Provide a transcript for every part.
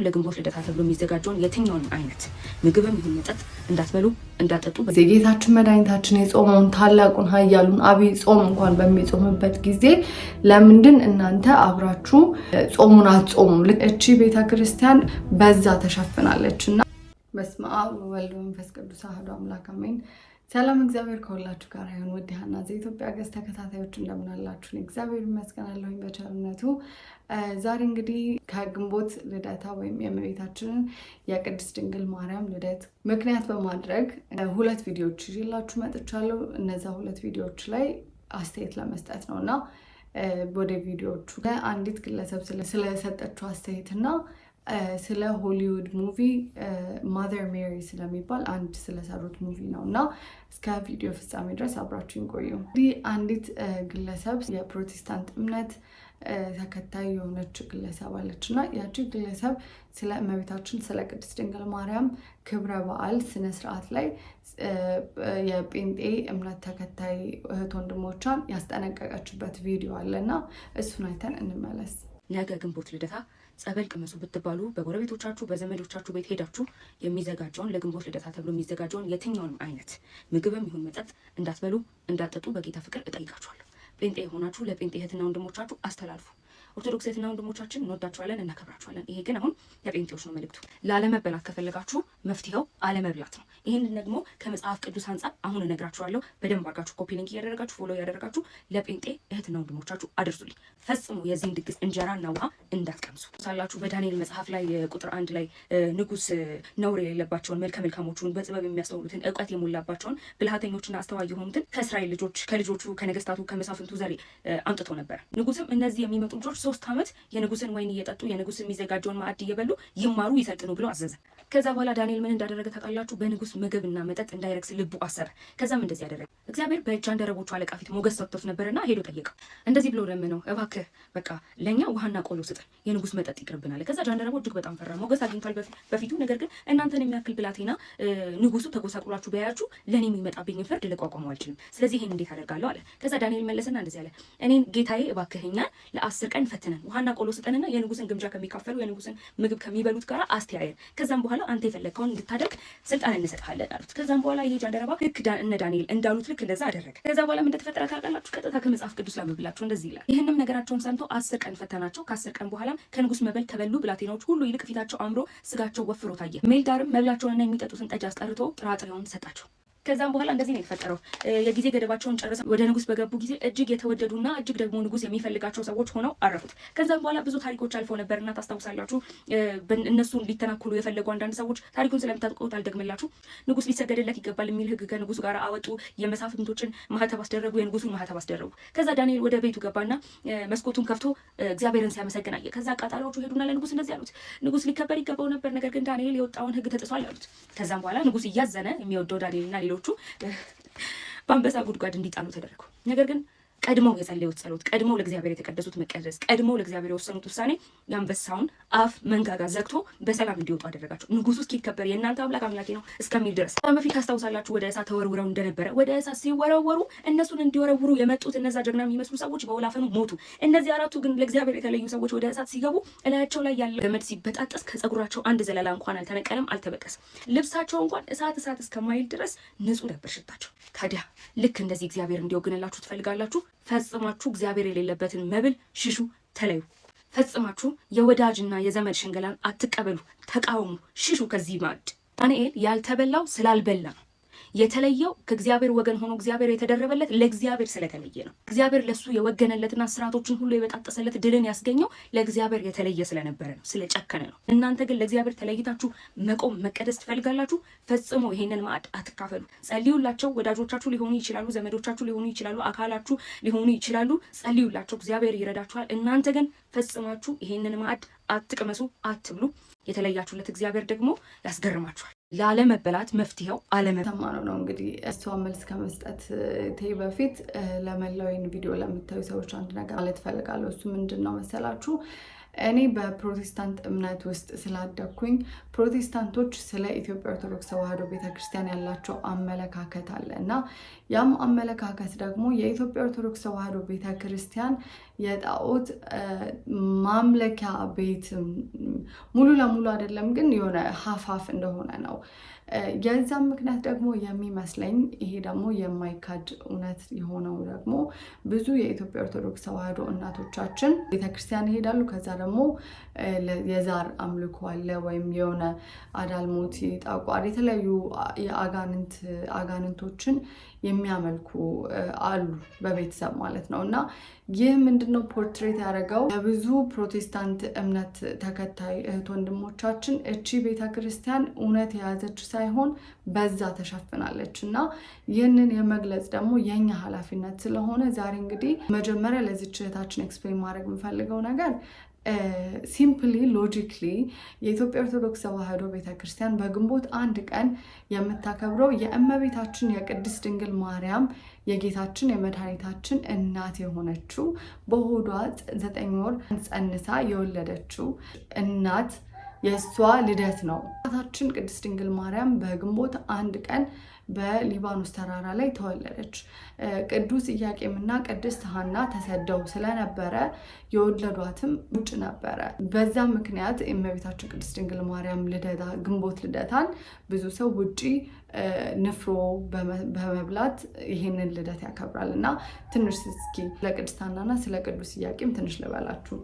ለግንቦት ልደታ ተብሎ የሚዘጋጀውን የትኛውንም አይነት ምግብም ይሁን መጠጥ እንዳትበሉ እንዳጠጡ ጌታችን መድኃኒታችን የጾመውን ታላቁን ኃያሉን አብይ ጾም እንኳን በሚጾምበት ጊዜ ለምንድን እናንተ አብራችሁ ጾሙን አትጾሙም? እቺ ቤተክርስቲያን በዛ ተሸፍናለች እና በስመ አብ ወወልድ ወመንፈስ ቅዱስ አሐዱ አምላክ አሜን። ሰላም እግዚአብሔር ከሁላችሁ ጋር ይሁን። ውድ ሀና ዘኢትዮጵያ ገጽ ተከታታዮች እንደምን አላችሁ? እግዚአብሔር ይመስገን በቸርነቱ። ዛሬ እንግዲህ ከግንቦት ልደታ ወይም የእመቤታችንን የቅድስት ድንግል ማርያም ልደት ምክንያት በማድረግ ሁለት ቪዲዮዎች ይዤላችሁ መጥቻለሁ። እነዛ ሁለት ቪዲዮዎች ላይ አስተያየት ለመስጠት ነው እና ወደ ቪዲዮዎቹ አንዲት ግለሰብ ስለሰጠችው አስተያየትና ስለ ሆሊውድ ሙቪ ማዘር ሜሪ ስለሚባል አንድ ስለሰሩት ሙቪ ነው እና እስከ ቪዲዮ ፍጻሜ ድረስ አብራችሁን ቆዩ። እንግዲህ አንዲት ግለሰብ የፕሮቴስታንት እምነት ተከታይ የሆነች ግለሰብ አለች እና ያቺ ግለሰብ ስለ እመቤታችን ስለ ቅድስት ድንግል ማርያም ክብረ በዓል ስነስርዓት ላይ የጴንጤ እምነት ተከታይ እህት ወንድሞቿን ያስጠነቀቀችበት ቪዲዮ አለና እሱን አይተን እንመለስ። ነገ ግንቦት ልደታ ጸበል ቅመሱ ብትባሉ በጎረቤቶቻችሁ በዘመዶቻችሁ ቤት ሄዳችሁ የሚዘጋጀውን ለግንቦት ልደታ ተብሎ የሚዘጋጀውን የትኛውንም አይነት ምግብም ይሁን መጠጥ እንዳትበሉ እንዳጠጡ በጌታ ፍቅር እጠይቃችኋለሁ። ጴንጤ የሆናችሁ ለጴንጤ እህትና ወንድሞቻችሁ አስተላልፉ። ኦርቶዶክስ እህትና ወንድሞቻችን እንወዳችኋለን፣ እናከብራችኋለን። ይሄ ግን አሁን የጴንጤዎች ነው መልእክቱ። ላለመበላት ከፈለጋችሁ መፍትሄው አለመብላት ነው። ይህንን ደግሞ ከመጽሐፍ ቅዱስ አንጻር አሁን እነግራችኋለሁ። በደንብ አድርጋችሁ ኮፒ ሊንክ እያደረጋችሁ ፎሎ እያደረጋችሁ ለጴንጤ እህትና ወንድሞቻችሁ አድርሱልኝ። ፈጽሞ የዚህን ድግስ እንጀራና ውሃ እንዳትቀምሱ። ሳላችሁ በዳንኤል መጽሐፍ ላይ ቁጥር 1 ላይ ንጉስ ነውር የሌለባቸውን መልከ መልካሞቹን በጥበብ የሚያስተውሉትን እውቀት የሞላባቸውን ብልሃተኞችና አስተዋይ የሆኑትን ከእስራኤል ልጆች ከልጆቹ ከነገስታቱ ከመሳፍንቱ ዘሬ አምጥቶ ነበር። ንጉስም እነዚህ የሚመጡ ልጆች 3 ዓመት የንጉስን ወይን እየጠጡ የንጉስን የሚዘጋጀውን ማዕድ እየበሉ ይማሩ ይሰልጥኑ ብሎ አዘዘ። ከዛ በኋላ ዳንኤል ምን እንዳደረገ ታውቃላችሁ? በንጉስ ምግብና መጠጥ እንዳይረክስ ልቡ አሰረ። ከዛም እንደዚህ ያደረገ እግዚአብሔር በጃንደረቦቹ አለቃ ፊት ሞገስ ሰጥቶት ነበርና ሄዶ ጠየቀው። እንደዚህ ብሎ ለምነው፣ እባክህ በቃ ለኛ ውሃና ቆሎ ስጠን፣ የንጉስ መጠጥ ይቅርብናል። ከዛ ጃንደረቦች እጅግ በጣም ፈራ። ሞገስ አግኝቷል በፊቱ። ነገር ግን እናንተን የሚያክል ብላቴና ንጉሱ ተጎሳቁላችሁ በያችሁ ለኔ የሚመጣብኝ ፍርድ ልቋቋመው አልችልም። ስለዚህ ይሄን እንዴት አደርጋለሁ አለ። ከዛ ዳንኤል መለሰና እንደዚህ አለ፣ እኔን ጌታዬ እባክህኛል ለ10 ቀን ፈትነን ውሃና ቆሎ ስጠንና የንጉስን ግምጃ ከሚካፈሉ የንጉስን ምግብ ከሚበሉት ጋር አስተያየን። ከዛም በኋላ አንተ የፈለግከውን እንድታደርግ ስልጣን እንሰጥሃለን አሉት። ከዛም በኋላ ይሄ ጃንደረባ ልክ እነ ዳንኤል እንዳሉት ልክ እንደዛ አደረገ። ከዛ በኋላ ምን እንደተፈጠረ ታውቃላችሁ? ቀጥታ ከመጽሐፍ ቅዱስ ላምብላችሁ። እንደዚህ ይላል፣ ይህንም ነገራቸውን ሰምቶ 10 ቀን ፈተናቸው። ከ10 ቀን በኋላ ከንጉስ መብል ከበሉ ብላቴናዎች ሁሉ ይልቅ ፊታቸው አምሮ ስጋቸው ወፍሮ ታየ። ሜልዳርም መብላቸውንና የሚጠጡትን ጠጅ አስጠርቶ ጥራጥሬውን ሰጣቸው። ከዛም በኋላ እንደዚህ ነው የተፈጠረው። የጊዜ ገደባቸውን ጨርሰው ወደ ንጉስ በገቡ ጊዜ እጅግ የተወደዱና እጅግ ደግሞ ንጉስ የሚፈልጋቸው ሰዎች ሆነው አረፉት። ከዛም በኋላ ብዙ ታሪኮች አልፈው ነበርና ታስታውሳላችሁ። እነሱን ሊተናኮሉ የፈለጉ አንዳንድ ሰዎች ታሪኩን ስለምታውቁት አልደግምላችሁ። ንጉስ ሊሰገድለት ይገባል የሚል ህግ ከንጉሱ ጋር አወጡ። የመሳፍንቶችን ማህተብ አስደረጉ፣ የንጉሱን ማህተብ አስደረጉ። ከዛ ዳንኤል ወደ ቤቱ ገባና መስኮቱን ከፍቶ እግዚአብሔርን ሲያመሰግን አየ። ከዛ አቃጣሪዎቹ ሄዱና ለንጉስ እንደዚህ አሉት፣ ንጉስ ሊከበር ይገባው ነበር፣ ነገር ግን ዳንኤል የወጣውን ህግ ተጥሷል አሉት። ከዛም በኋላ ንጉስ እያዘነ የሚወደው ዳንኤልና ሌሎቹ በአንበሳ ጉድጓድ እንዲጣሉ ተደረጉ። ነገር ግን ቀድመው የጸለዩት ጸሎት፣ ቀድመው ለእግዚአብሔር የተቀደሱት መቀደስ፣ ቀድመው ለእግዚአብሔር የወሰኑት ውሳኔ የአንበሳውን አፍ መንጋጋ ዘግቶ በሰላም እንዲወጡ አደረጋቸው። ንጉሱ እስኪከበር የእናንተ አምላክ አምላኬ ነው እስከሚል ድረስ። በፊት ታስታውሳላችሁ ወደ እሳት ተወርውረው እንደነበረ። ወደ እሳት ሲወረወሩ እነሱን እንዲወረውሩ የመጡት እነዛ ጀግና የሚመስሉ ሰዎች በወላፈኑ ሞቱ። እነዚህ 4ቱ ግን ለእግዚአብሔር የተለዩ ሰዎች ወደ እሳት ሲገቡ እላያቸው ላይ ያለ ገመድ ሲበጣጠስ ከጸጉራቸው አንድ ዘለላ እንኳን አልተነቀለም፣ አልተበጠሰም። ልብሳቸው እንኳን እሳት እስከማይል ድረስ ንጹህ ነበር ሽታቸው። ታዲያ ልክ እንደዚህ እግዚአብሔር እንዲወግንላችሁ ትፈልጋላችሁ? ፈጽማችሁ እግዚአብሔር የሌለበትን መብል ሽሹ፣ ተለዩ። ፈጽማችሁ የወዳጅና የዘመድ ሽንገላን አትቀበሉ፣ ተቃውሙ፣ ሽሹ ከዚህ ማዕድ። ዳንኤል ያልተበላው ስላልበላ ነው። የተለየው ከእግዚአብሔር ወገን ሆኖ እግዚአብሔር የተደረበለት ለእግዚአብሔር ስለተለየ ነው። እግዚአብሔር ለሱ የወገነለትና ስራቶችን ሁሉ የበጣጠሰለት ድልን ያስገኘው ለእግዚአብሔር የተለየ ስለነበረ ነው፣ ስለጨከነ ነው። እናንተ ግን ለእግዚአብሔር ተለይታችሁ መቆም መቀደስ ትፈልጋላችሁ? ፈጽሞ ይሄንን ማዕድ አትካፈሉ። ጸልዩላቸው። ወዳጆቻችሁ ሊሆኑ ይችላሉ፣ ዘመዶቻችሁ ሊሆኑ ይችላሉ፣ አካላችሁ ሊሆኑ ይችላሉ። ጸልዩላቸው፣ እግዚአብሔር ይረዳችኋል። እናንተ ግን ፈጽማችሁ ይሄንን ማዕድ አትቅመሱ፣ አትብሉ። የተለያችሁለት እግዚአብሔር ደግሞ ያስገርማችኋል። ላለመበላት መፍትሄው አለመተማሩ ነው። እንግዲህ እሷ መልስ ከመስጠት በፊት ለመላው ቪዲዮ ለምታዩ ሰዎች አንድ ነገር ማለት ፈልጋለሁ። እሱ ምንድን ነው መሰላችሁ? እኔ በፕሮቴስታንት እምነት ውስጥ ስላደኩኝ ፕሮቴስታንቶች ስለ ኢትዮጵያ ኦርቶዶክስ ተዋሕዶ ቤተክርስቲያን ያላቸው አመለካከት አለ እና ያም አመለካከት ደግሞ የኢትዮጵያ ኦርቶዶክስ ተዋሕዶ ቤተክርስቲያን የጣዖት ማምለኪያ ቤት ሙሉ ለሙሉ አይደለም ግን የሆነ ሀፋፍ እንደሆነ ነው። የዛም ምክንያት ደግሞ የሚመስለኝ ይሄ ደግሞ የማይካድ እውነት የሆነው ደግሞ ብዙ የኢትዮጵያ ኦርቶዶክስ ተዋሕዶ እናቶቻችን ቤተክርስቲያን ይሄዳሉ። ከዛ ደግሞ የዛር አምልኮ አለ ወይም የሆነ አዳልሞት፣ ጣቋር፣ የተለያዩ አጋንንቶችን የሚያመልኩ አሉ በቤተሰብ ማለት ነው። እና ይህ ምንድነው ፖርትሬት ያደረገው ለብዙ ፕሮቴስታንት እምነት ተከታይ እህት ወንድሞቻችን እቺ ቤተክርስቲያን እውነት የያዘች ሳይሆን በዛ ተሸፍናለች። እና ይህንን የመግለጽ ደግሞ የኛ ኃላፊነት ስለሆነ ዛሬ እንግዲህ መጀመሪያ ለዚች እህታችን ኤክስፕሌን ማድረግ የምፈልገው ነገር ሲምፕሊ ሎጂክሊ የኢትዮጵያ ኦርቶዶክስ ተዋሕዶ ቤተክርስቲያን በግንቦት 1 ቀን የምታከብረው የእመቤታችን የቅድስት ድንግል ማርያም የጌታችን የመድኃኒታችን እናት የሆነችው በሆዷ 9 ወር ጸንሳ የወለደችው እናት የእሷ ልደት ነው። እናታችን ቅድስት ድንግል ማርያም በግንቦት 1 ቀን በሊባኖስ ተራራ ላይ ተወለደች። ቅዱስ ኢያቄምና ቅድስት ሐና ተሰደው ስለነበረ የወለዷትም ውጭ ነበረ። በዛ ምክንያት የእመቤታችን ቅድስት ድንግል ማርያም ግንቦት ልደታን ብዙ ሰው ውጪ ንፍሮ በመብላት ይሄንን ልደት ያከብራል። እና ትንሽ እስኪ ስለ ቅድስት ሐናና ስለ ቅዱስ ኢያቄም ትንሽ ልበላችሁ።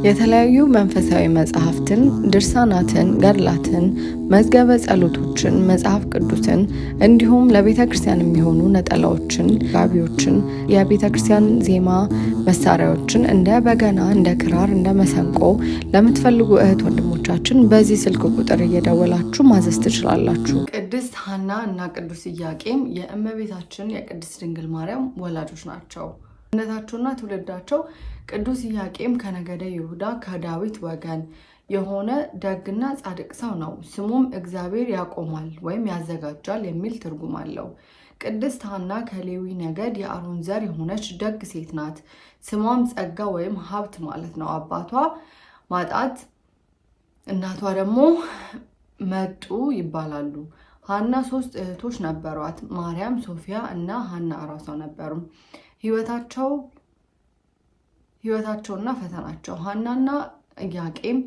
የተለያዩ መንፈሳዊ መጽሐፍትን፣ ድርሳናትን፣ ገድላትን፣ መዝገበ ጸሎቶችን፣ መጽሐፍ ቅዱስን እንዲሁም ለቤተ ክርስቲያን የሚሆኑ ነጠላዎችን፣ ጋቢዎችን፣ የቤተ ክርስቲያን ዜማ መሳሪያዎችን እንደ በገና፣ እንደ ክራር፣ እንደ መሰንቆ ለምትፈልጉ እህት ወንድሞቻችን በዚህ ስልክ ቁጥር እየደወላችሁ ማዘዝ ትችላላችሁ። ቅድስት ሐና እና ቅዱስ ኢያቄም የእመቤታችን የቅድስት ድንግል ማርያም ወላጆች ናቸው። እነታቸውና ትውልዳቸው ቅዱስ ኢያቄም ከነገደ ይሁዳ ከዳዊት ወገን የሆነ ደግና ጻድቅ ሰው ነው። ስሙም እግዚአብሔር ያቆማል ወይም ያዘጋጃል የሚል ትርጉም አለው። ቅድስት ሐና ከሌዊ ነገድ የአሮን ዘር የሆነች ደግ ሴት ናት። ስሟም ጸጋ ወይም ሀብት ማለት ነው። አባቷ ማጣት፣ እናቷ ደግሞ መጡ ይባላሉ። ሐና 3 እህቶች ነበሯት። ማርያም፣ ሶፊያ እና ሐና እራሷ ነበሩ። ህይወታቸውና ፈተናቸው። ሐናና ኢያቄም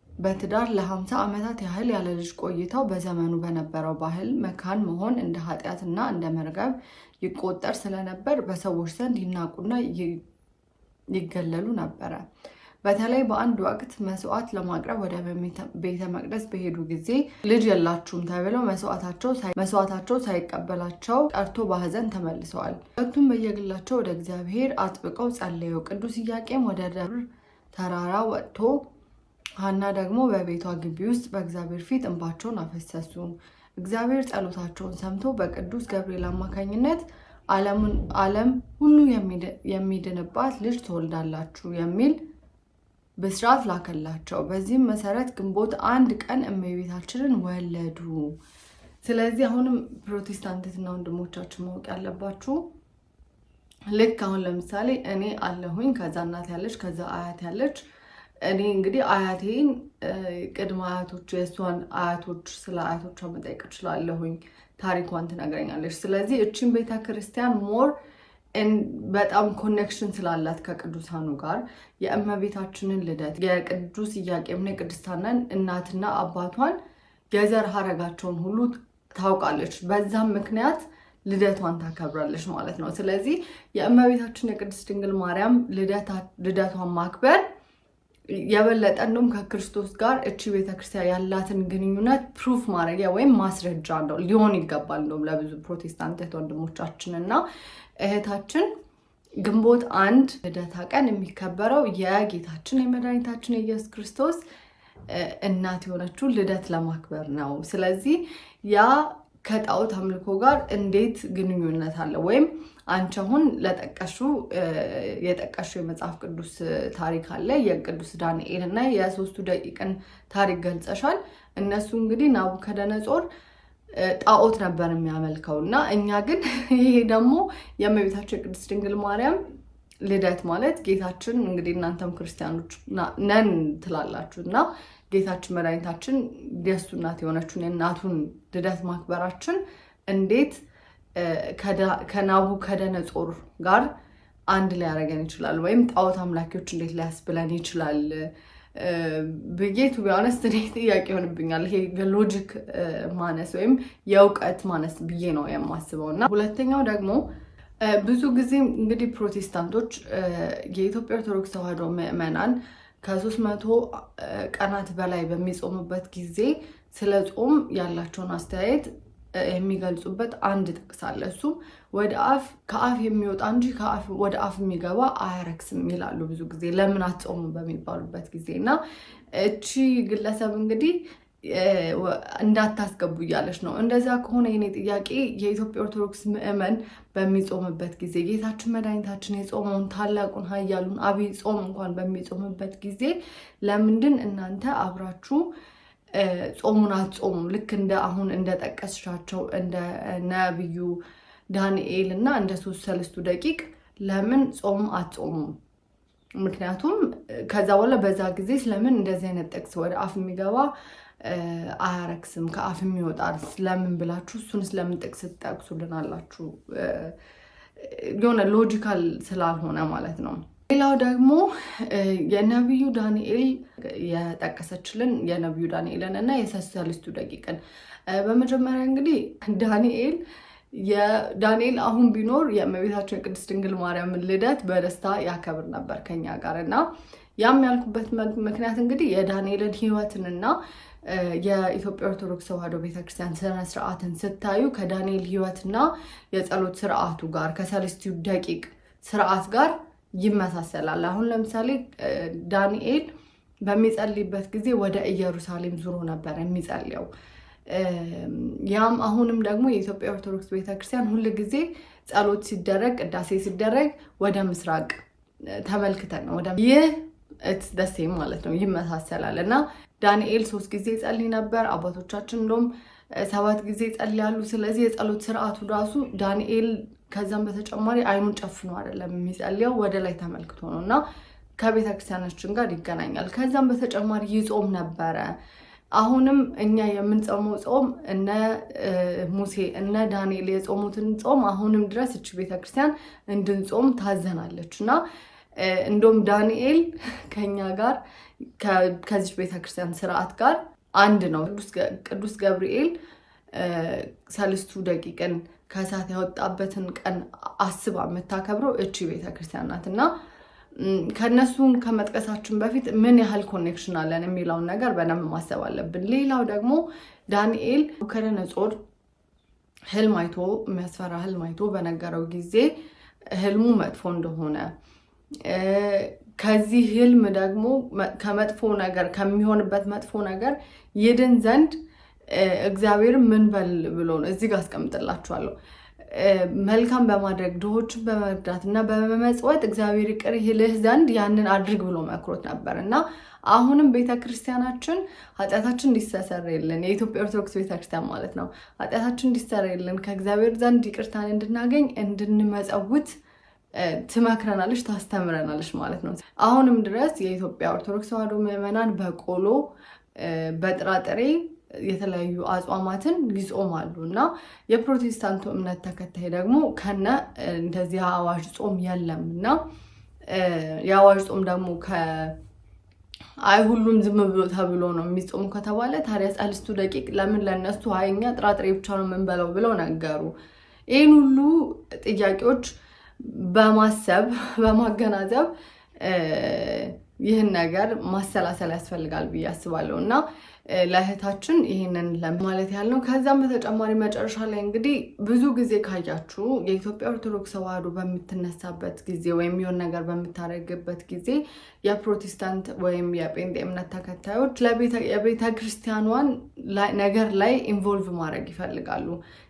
በትዳር ለ50 ዓመታት ያህል ያለ ልጅ ቆይተው በዘመኑ በነበረው ባህል መካን መሆን እንደ ኃጢአትና እንደ መርገም ይቆጠር ስለነበር በሰዎች ዘንድ ይናቁና ይገለሉ ነበረ። በተለይ በአንድ ወቅት መስዋዕት ለማቅረብ ወደ ቤተ መቅደስ በሄዱ ጊዜ ልጅ የላችሁም ተብለው መስዋዕታቸው ሳይቀበላቸው ቀርቶ በሐዘን ተመልሰዋል። ሁለቱም በየግላቸው ወደ እግዚአብሔር አጥብቀው ጸለዩ። ቅዱስ ኢያቄም ወደ ደብር ተራራ ወጥቶ ሐና ደግሞ በቤቷ ግቢ ውስጥ በእግዚአብሔር ፊት እንባቸውን አፈሰሱ። እግዚአብሔር ጸሎታቸውን ሰምቶ በቅዱስ ገብርኤል አማካኝነት ዓለም ሁሉ የሚድንባት ልጅ ትወልዳላችሁ የሚል ብስራት ላከላቸው። በዚህም መሰረት ግንቦት 1 ቀን እመቤታችንን ወለዱ። ስለዚህ አሁንም ፕሮቴስታንትና ወንድሞቻችን ማወቅ ያለባችሁ ልክ አሁን ለምሳሌ እኔ አለሁኝ፣ ከዛ እናት ያለች፣ ከዛ አያት ያለች። እኔ እንግዲህ አያቴን ቅድመ አያቶች የእሷን አያቶች ስለ አያቶቿ መጠየቅ እችላለሁኝ፣ ታሪኳን ትነግረኛለች። ስለዚህ እቺን ቤተክርስቲያን ሞር በጣም ኮኔክሽን ስላላት ከቅዱሳኑ ጋር የእመቤታችንን ልደት የቅዱስ ኢያቄምና የቅድስት ሐናን እናትና አባቷን የዘር ሐረጋቸውን ሁሉ ታውቃለች። በዛም ምክንያት ልደቷን ታከብራለች ማለት ነው። ስለዚህ የእመቤታችን የቅድስት ድንግል ማርያም ልደቷን ማክበር የበለጠ እንደውም ከክርስቶስ ጋር እቺ ቤተክርስቲያን ያላትን ግንኙነት ፕሩፍ ማድረጊያ ወይም ማስረጃ ነው ሊሆን ይገባል። እንደውም ለብዙ ፕሮቴስታንት ወንድሞቻችን እና እህታችን ግንቦት 1 ልደታ ቀን የሚከበረው የጌታችን የመድኃኒታችን የኢየሱስ ክርስቶስ እናት የሆነችው ልደት ለማክበር ነው። ስለዚህ ያ ከጣዖት አምልኮ ጋር እንዴት ግንኙነት አለ? ወይም አንቺ አሁን የጠቀሹ የመጽሐፍ ቅዱስ ታሪክ አለ። የቅዱስ ዳንኤል እና የ3ቱ ደቂቅን ታሪክ ገልጸሻል። እነሱ እንግዲህ ናቡከደነጾር ጣዖት ነበር የሚያመልከው እና እኛ ግን ይሄ ደግሞ የእመቤታችን የቅድስት ድንግል ማርያም ልደት ማለት ጌታችን እንግዲህ እናንተም ክርስቲያኖች ነን ትላላችሁ እና ጌታችን መድኃኒታችን የእሱ እናት የሆነችውን የእናቱን ልደት ማክበራችን እንዴት ከናቡከደነጾር ጋር አንድ ሊያደርገን ይችላል ወይም ጣዖት አምላኪዎች እንዴት ሊያስብለን ይችላል ብዬ ቱ ቢሆነስት እኔ ጥያቄ ይሆንብኛል። ይሄ የሎጂክ ማነስ ወይም የእውቀት ማነስ ብዬ ነው የማስበው። እና ሁለተኛው ደግሞ ብዙ ጊዜ እንግዲህ ፕሮቴስታንቶች የኢትዮጵያ ኦርቶዶክስ ተዋሕዶ ምዕመናን ከ300 ቀናት በላይ በሚጾሙበት ጊዜ ስለ ጾም ያላቸውን አስተያየት የሚገልጹበት አንድ ጥቅስ አለ። እሱም ወደ አፍ ከአፍ የሚወጣ እንጂ ወደ አፍ የሚገባ አያረክስም ይላሉ ብዙ ጊዜ ለምን አትጾሙ በሚባሉበት ጊዜ። እና እቺ ግለሰብ እንግዲህ እንዳታስገቡ እያለች ነው። እንደዛ ከሆነ የኔ ጥያቄ የኢትዮጵያ ኦርቶዶክስ ምዕመን በሚጾምበት ጊዜ ጌታችን መድኃኒታችን የጾመውን ታላቁን ኃያሉን አብይ ጾም እንኳን በሚጾምበት ጊዜ ለምንድን እናንተ አብራችሁ ጾሙን አትጾሙም? ልክ እንደ አሁን እንደጠቀስሻቸው እንደ ነብዩ ዳንኤል እና እንደ 3 ሰለስቱ ደቂቅ ለምን ጾም አትጾሙም? ምክንያቱም ከዛ በኋላ በዛ ጊዜ ስለምን እንደዚህ አይነት ጥቅስ ወደ አፍ የሚገባ አያረክስም ከአፍ የሚወጣ ስለምን ብላችሁ እሱን ስለምን ጥቅስ ትጠቅሱልናላችሁ? የሆነ ሎጂካል ስላልሆነ ማለት ነው። ሌላው ደግሞ የነብዩ ዳንኤል የጠቀሰችልን የነብዩ ዳንኤልን እና የ3 ደቂቅን በመጀመሪያ እንግዲህ ዳንኤል አሁን ቢኖር የእመቤታችን ቅድስት ድንግል ማርያምን ልደት በደስታ ያከብር ነበር ከኛ ጋር። እና ያም ያልኩበት ምክንያት እንግዲህ የዳንኤልን ሕይወትንና የኢትዮጵያ ኦርቶዶክስ ተዋሕዶ ቤተክርስቲያን ስነ ስርዓትን ስታዩ ከዳንኤል ሕይወትና የጸሎት ስርዓቱ ጋር ከሰለስቱ ደቂቅ ስርዓት ጋር ይመሳሰላል። አሁን ለምሳሌ ዳንኤል በሚጸልይበት ጊዜ ወደ ኢየሩሳሌም ዙሮ ነበር የሚጸልየው። ያም አሁንም ደግሞ የኢትዮጵያ ኦርቶዶክስ ቤተክርስቲያን ሁል ጊዜ ጸሎት ሲደረግ ቅዳሴ ሲደረግ ወደ ምስራቅ ተመልክተን ነው። ይህ ደሴም ማለት ነው ይመሳሰላል። እና ዳንኤል 3 ጊዜ ጸልይ ነበር። አባቶቻችን እንደውም 7 ጊዜ ጸልያሉ። ስለዚህ የጸሎት ስርዓቱ ራሱ ዳንኤል ከዛም በተጨማሪ አይኑን ጨፍኖ አይደለም የሚጸልየው ወደ ላይ ተመልክቶ ነው እና ከቤተ ክርስቲያናችን ጋር ይገናኛል። ከዛም በተጨማሪ ይጾም ነበረ። አሁንም እኛ የምንጾመው ጾም እነ ሙሴ እነ ዳንኤል የጾሙትን ጾም አሁንም ድረስ እቺ ቤተክርስቲያን እንድንጾም ታዘናለች። እና እንደውም ዳንኤል ከኛ ጋር ከዚህ ቤተክርስቲያን ስርዓት ጋር አንድ ነው። ቅዱስ ገብርኤል 3 ደቂቅን ከእሳት ያወጣበትን ቀን አስባ የምታከብረው እቺ ቤተክርስቲያን ናት። እና ከነሱን ከመጥቀሳችን በፊት ምን ያህል ኮኔክሽን አለን የሚለውን ነገር በደንብ ማሰብ አለብን። ሌላው ደግሞ ዳንኤል ናቡከደነፆር ህልም አይቶ የሚያስፈራ ህልም አይቶ በነገረው ጊዜ ህልሙ መጥፎ እንደሆነ ከዚህ ህልም ደግሞ ከመጥፎ ነገር ከሚሆንበት መጥፎ ነገር ይድን ዘንድ እግዚአብሔር ምን በል ብሎ ነው እዚህ ጋር አስቀምጥላችኋለሁ። መልካም በማድረግ ድሆችን በመርዳት እና በመመጽወት እግዚአብሔር ይቅር ይልህ ዘንድ ያንን አድርግ ብሎ መክሮት ነበር። እና አሁንም ቤተክርስቲያናችን ኃጢአታችን እንዲሰረይልን የኢትዮጵያ ኦርቶዶክስ ቤተክርስቲያን ማለት ነው ኃጢአታችን እንዲሰረይልን ከእግዚአብሔር ዘንድ ይቅርታን እንድናገኝ እንድንመጸውት ትመክረናለች፣ ታስተምረናለች ማለት ነው። አሁንም ድረስ የኢትዮጵያ ኦርቶዶክስ ተዋሕዶ ምዕመናን በቆሎ በጥራጥሬ የተለያዩ አጽዋማትን ይጾማሉ። እና የፕሮቴስታንቱ እምነት ተከታይ ደግሞ ከነ እንደዚህ አዋጅ ጾም የለም። እና የአዋጅ ጾም ደግሞ ሁሉም ዝም ብሎ ተብሎ ነው የሚጾሙ ከተባለ ታዲያ 3 ደቂቅ ለምን ለነሱ እኛ ጥራጥሬ ብቻ ነው የምንበላው ብለው ነገሩ? ይህን ሁሉ ጥያቄዎች በማሰብ በማገናዘብ ይህን ነገር ማሰላሰል ያስፈልጋል ብዬ አስባለሁ። እና ለእህታችን ይህንን ለማለት ያልነው። ከዛም በተጨማሪ መጨረሻ ላይ እንግዲህ ብዙ ጊዜ ካያችሁ የኢትዮጵያ ኦርቶዶክስ ተዋሕዶ በምትነሳበት ጊዜ ወይም የሆነ ነገር በምታደርግበት ጊዜ የፕሮቴስታንት ወይም የጴንጤ እምነት ተከታዮች የቤተ ክርስቲያኗን ነገር ላይ ኢንቮልቭ ማድረግ ይፈልጋሉ።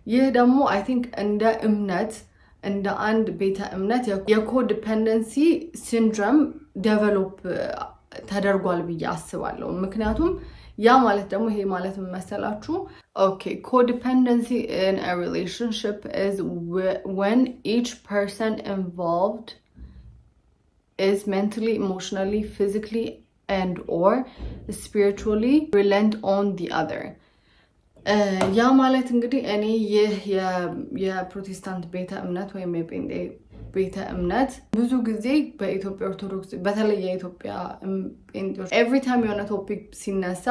ይህ ደግሞ አይ ቲንክ እንደ እምነት እንደ አንድ ቤተ እምነት የኮዲፐንደንሲ ሲንድሮም ዴቨሎፕ ተደርጓል ብዬ አስባለሁ። ምክንያቱም ያ ማለት ደግሞ ይሄ ማለት መሰላችሁ codependency in a relationship is when each person involved is mentally, emotionally, physically and or spiritually reliant on the other. ያ ማለት እንግዲህ እኔ ይህ የፕሮቴስታንት ቤተ እምነት ወይም የጴንጤ ቤተ እምነት ብዙ ጊዜ በኢትዮጵያ ኦርቶዶክስ በተለይ የኢትዮጵያ ጴንጤዎች ኤቭሪ ታይም የሆነ ቶፒክ ሲነሳ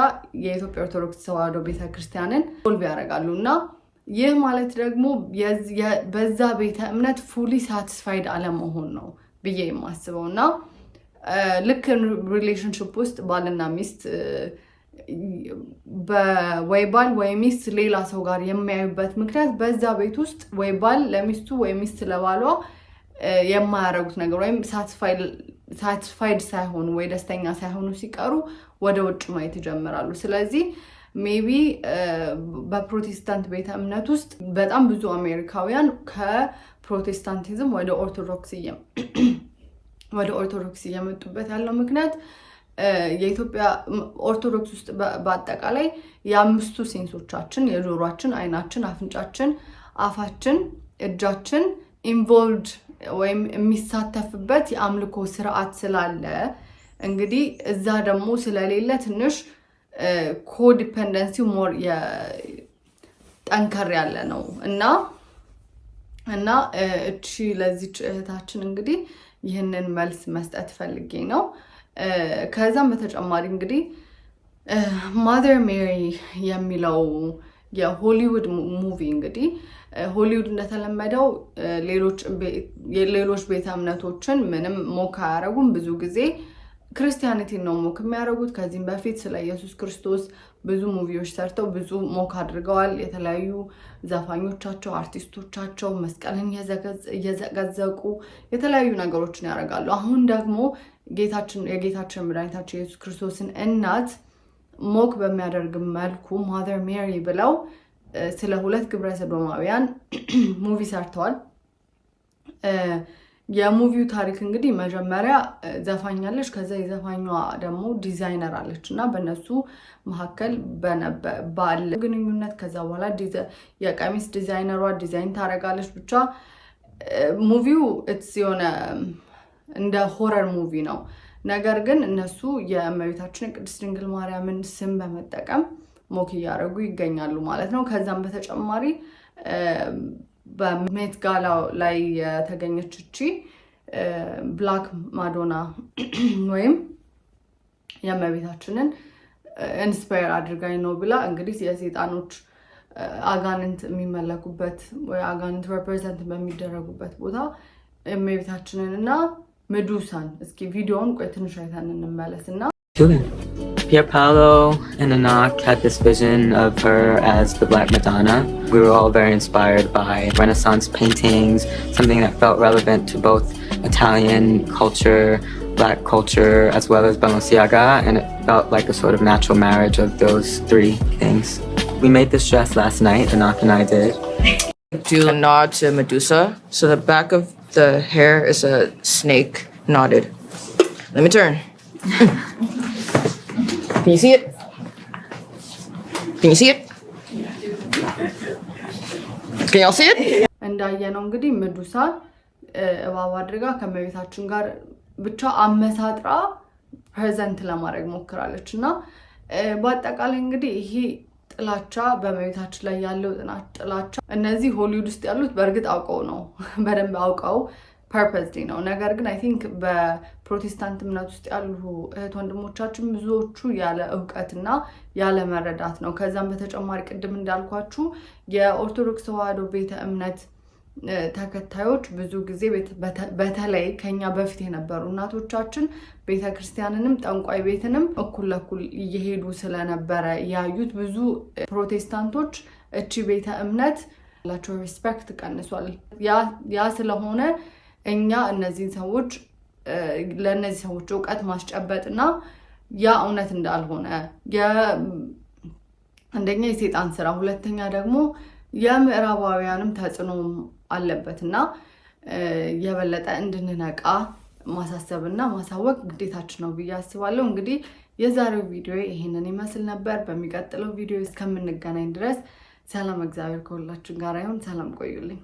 የኢትዮጵያ ኦርቶዶክስ ተዋሕዶ ቤተክርስቲያንን ሶልቭ ያደርጋሉና ይህ ማለት ደግሞ በዛ ቤተ እምነት ፉሊ ሳቲስፋይድ አለመሆን ነው ብዬ የማስበውና ልክ ሪሌሽንሺፕ ውስጥ ባልና ሚስት ወይ ባል ወይ ሚስት ሌላ ሰው ጋር የሚያዩበት ምክንያት በዛ ቤት ውስጥ ወይ ባል ለሚስቱ ወይ ሚስት ለባሏ የማያረጉት ነገር ወይም ሳቲስፋይድ ሳይሆኑ ወይ ደስተኛ ሳይሆኑ ሲቀሩ ወደ ውጭ ማየት ይጀምራሉ። ስለዚህ ሜቢ በፕሮቴስታንት ቤተ እምነት ውስጥ በጣም ብዙ አሜሪካውያን ከፕሮቴስታንቲዝም ወደ ኦርቶዶክስ እየመጡበት ያለው ምክንያት የኢትዮጵያ ኦርቶዶክስ ውስጥ በአጠቃላይ የአምስቱ ሴንሶቻችን የጆሮአችን፣ አይናችን፣ አፍንጫችን፣ አፋችን፣ እጃችን ኢንቮልቭድ ወይም የሚሳተፍበት የአምልኮ ስርዓት ስላለ እንግዲህ እዛ ደግሞ ስለሌለ ትንሽ ኮዲፔንደንሲው ሞር ጠንከር ያለ ነው እና እቺ ለዚች እህታችን እንግዲህ ይህንን መልስ መስጠት ፈልጌ ነው። ከዛም በተጨማሪ እንግዲህ ማዘር ሜሪ የሚለው የሆሊውድ ሙቪ እንግዲህ ሆሊውድ እንደተለመደው ሌሎች ቤተ እምነቶችን ምንም ሞክ አያረጉም። ብዙ ጊዜ ክርስቲያኒቲን ነው ሞክ የሚያደርጉት። ከዚህም በፊት ስለ ኢየሱስ ክርስቶስ ብዙ ሙቪዎች ሰርተው ብዙ ሞክ አድርገዋል። የተለያዩ ዘፋኞቻቸው፣ አርቲስቶቻቸው መስቀልን እየዘቀዘቁ የተለያዩ ነገሮችን ያደርጋሉ። አሁን ደግሞ የጌታችን መድኃኒታችን ኢየሱስ ክርስቶስን እናት ሞክ በሚያደርግ መልኩ ማዘር ሜሪ ብለው ስለ 2 ግብረ ሰዶማውያን ሙቪ ሰርተዋል። የሙቪው ታሪክ እንግዲህ መጀመሪያ ዘፋኛለች፣ ከዛ የዘፋኟ ደግሞ ዲዛይነር አለች እና በእነሱ መካከል ባለ ግንኙነት ከዛ በኋላ የቀሚስ ዲዛይነሯ ዲዛይን ታደርጋለች። ብቻ ሙቪው የሆነ እንደ ሆረር ሙቪ ነው። ነገር ግን እነሱ የእመቤታችን ቅድስት ድንግል ማርያምን ስም በመጠቀም ሞክ እያደረጉ ይገኛሉ ማለት ነው። ከዛም በተጨማሪ በሜት ጋላ ላይ የተገኘች እቺ ብላክ ማዶና ወይም የእመቤታችንን ኢንስፓየር አድርጋኝ ነው ብላ እንግዲህ የሰይጣኖች አጋንንት የሚመለኩበት ወይ አጋንንት ሪፕሬዘንት በሚደረጉበት ቦታ እመቤታችንን እና ሜዱሳን እስኪ ቪዲዮውን ቆይ ትንሽ አይተን እንመለስና Pier Paolo and Anak had this vision of her as the Black Madonna. We were all very inspired by Renaissance paintings, something that felt relevant to both Italian culture, Black culture, as well as Balenciaga, and it felt like a sort of natural marriage of those 3 things. We made this dress last night, Anak and I did. Do a nod to Medusa. So the back of the hair is a snake knotted. Let me turn. Can you see it? Can you see it? Can y'all see it? እንዳየነው እንግዲህ ሜዱሳ እባብ አድርጋ ከመቤታችን ጋር ብቻ አመሳጥራ ፕሬዘንት ለማድረግ ሞክራለች እና በአጠቃላይ እንግዲህ ይሄ ጥላቻ በመቤታችን ላይ ያለው ጥላቻ እነዚህ ሆሊውድ ውስጥ ያሉት በእርግጥ አውቀው ነው በደንብ አውቀው ፐርፐስሊ ነው። ነገር ግን አይ ቲንክ በፕሮቴስታንት እምነት ውስጥ ያሉ እህት ወንድሞቻችን ብዙዎቹ ያለ እውቀትና ያለ መረዳት ነው። ከዛም በተጨማሪ ቅድም እንዳልኳችሁ የኦርቶዶክስ ተዋሕዶ ቤተ እምነት ተከታዮች ብዙ ጊዜ በተለይ ከኛ በፊት የነበሩ እናቶቻችን ቤተክርስቲያንንም ጠንቋይ ቤትንም እኩል ለኩል እየሄዱ ስለነበረ ያዩት ብዙ ፕሮቴስታንቶች እቺ ቤተ እምነት ላቸው ሪስፔክት ቀንሷል። ያ ስለሆነ እኛ እነዚህን ሰዎች ለነዚህ ሰዎች እውቀት ማስጨበጥና ያ እውነት እንዳልሆነ አንደኛ የሰይጣን ስራ፣ ሁለተኛ ደግሞ የምዕራባውያንም ተጽዕኖ አለበትና የበለጠ እንድንነቃ ማሳሰብና ማሳወቅ ግዴታችን ነው ብዬ አስባለሁ። እንግዲህ የዛሬው ቪዲዮ ይሄንን ይመስል ነበር። በሚቀጥለው ቪዲዮ እስከምንገናኝ ድረስ ሰላም፣ እግዚአብሔር ከሁላችን ጋር ይሁን። ሰላም ቆዩልኝ።